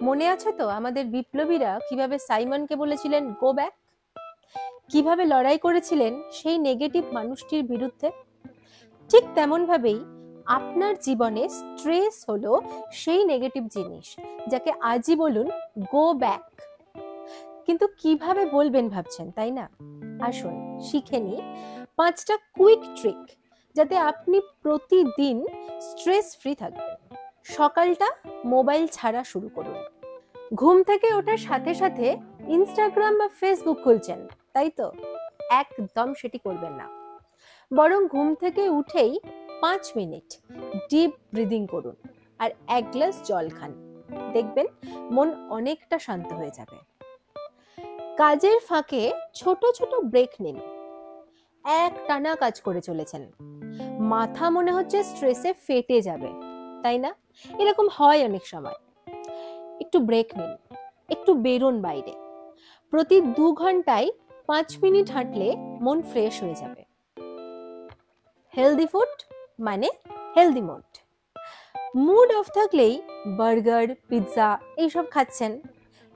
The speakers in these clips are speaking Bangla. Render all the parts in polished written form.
মনে আছে তো আমাদের বিপ্লবীরা কিভাবে সাইমনকে বলেছিলেন গো ব্যাক, কিভাবে লড়াই করেছিলেন সেই নেগেটিভ মানুষটির বিরুদ্ধে? ঠিক তেমন ভাবেই আপনার জীবনে স্ট্রেস হলো সেই নেগেটিভ জিনিস যাকে আজই বলুন গো ব্যাক। কিন্তু কিভাবে বলবেন ভাবছেন, তাই না? আসুন শিখে নিই 5টা কুইক ট্রিক যাতে আপনি প্রতিদিন স্ট্রেস ফ্রি থাকবেন। সকালটা মোবাইল ছাড়া শুরু করুন। ঘুম থেকে ওঠার সাথে সাথে ইনস্টাগ্রাম বা ফেসবুক খুলছেন, তাই তো? একদম সেটি করবেন না। বরং ঘুম থেকে উঠেই 5 মিনিট ডিপ ব্রিদিং করুন আর 1 গ্লাস জল খান। দেখবেন মন অনেকটা শান্ত হয়ে যাবে। কাজের ফাঁকে ছোট ছোট ব্রেক নিন। একটানা কাজ করে চলেছেন, মাথা মনে হচ্ছে স্ট্রেসে ফেটে যাবে, তাই না? এরকম হয় অনেক সময়। একটু ব্রেক নিন, একটু বেরোন বাইরে। প্রতি 2 ঘন্টায় 5 মিনিট হাঁটলে মন ফ্রেশ হয়ে যাবে। হেলদি ফুড মানে হেলদি মুড। মুড অফ থাকলেই বার্গার, পিৎজা এইসব খাচ্ছেন।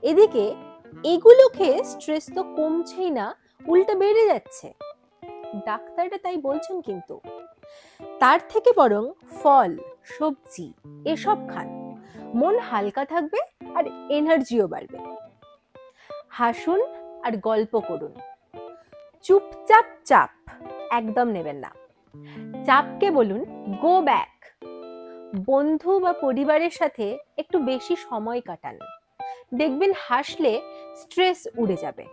এদিকে এগুলো খেয়ে স্ট্রেস তো কমছেই না, উল্টে বেড়ে যাচ্ছে। ডাক্তাররা তাই বলছেন, কিন্তু তার থেকে বরং ফল, সবজি এসব খান। মন হালকা থাকবে আর এনার্জিও বাড়বে। হাসুন আর গল্প করুন। চুপচাপ চাপ একদম নেবেন না। চাপকে বলুন গো ব্যাক। বন্ধু বা পরিবারের সাথে একটু বেশি সময় কাটান, দেখবেন হাসলে স্ট্রেস উড়ে যাবে।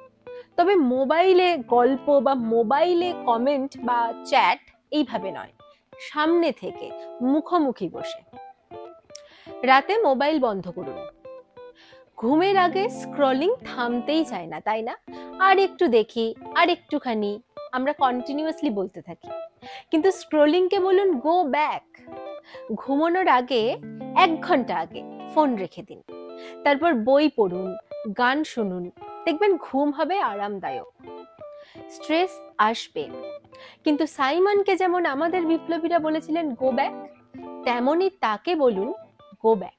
তবে মোবাইলে গল্প বা মোবাইলে কমেন্ট বা চ্যাট এইভাবে নয়, সামনে থেকে মুখোমুখি বসে। রাতে মোবাইল বন্ধ করুন। ঘুমের আগে স্ক্রলিং থামতেই চায় না, তাই না? আর একটু দেখি, আর একটুখানি আমরা কন্টিনিউয়াসলি বলতে থাকি। কিন্তু স্ক্রলিংকে বলুন গো ব্যাক। ঘুমানোর আগে 1 ঘন্টা আগে ফোন রেখে দিন। তারপর বই পড়ুন, গান শুনুন, দেখবেন ঘুম হবে আরামদায়ক। স্ট্রেস আসবে, কিন্তু সাইমনকে যেমন আমাদের বিপ্লবীরা বলেছিলেন গো ব্যাক, তেমনি তাকে বলুন গো ব্যাক।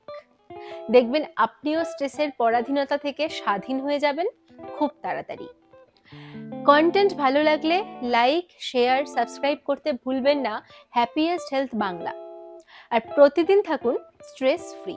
দেখবেন আপনিও স্ট্রেসের পরাধীনতা থেকে স্বাধীন হয়ে যাবেন খুব তাড়াতাড়ি। কন্টেন্ট ভালো লাগলে লাইক, শেয়ার, সাবস্ক্রাইব করতে ভুলবেন না হ্যাপিয়েস্ট হেলথ বাংলা। আর প্রতিদিন থাকুন স্ট্রেস ফ্রি।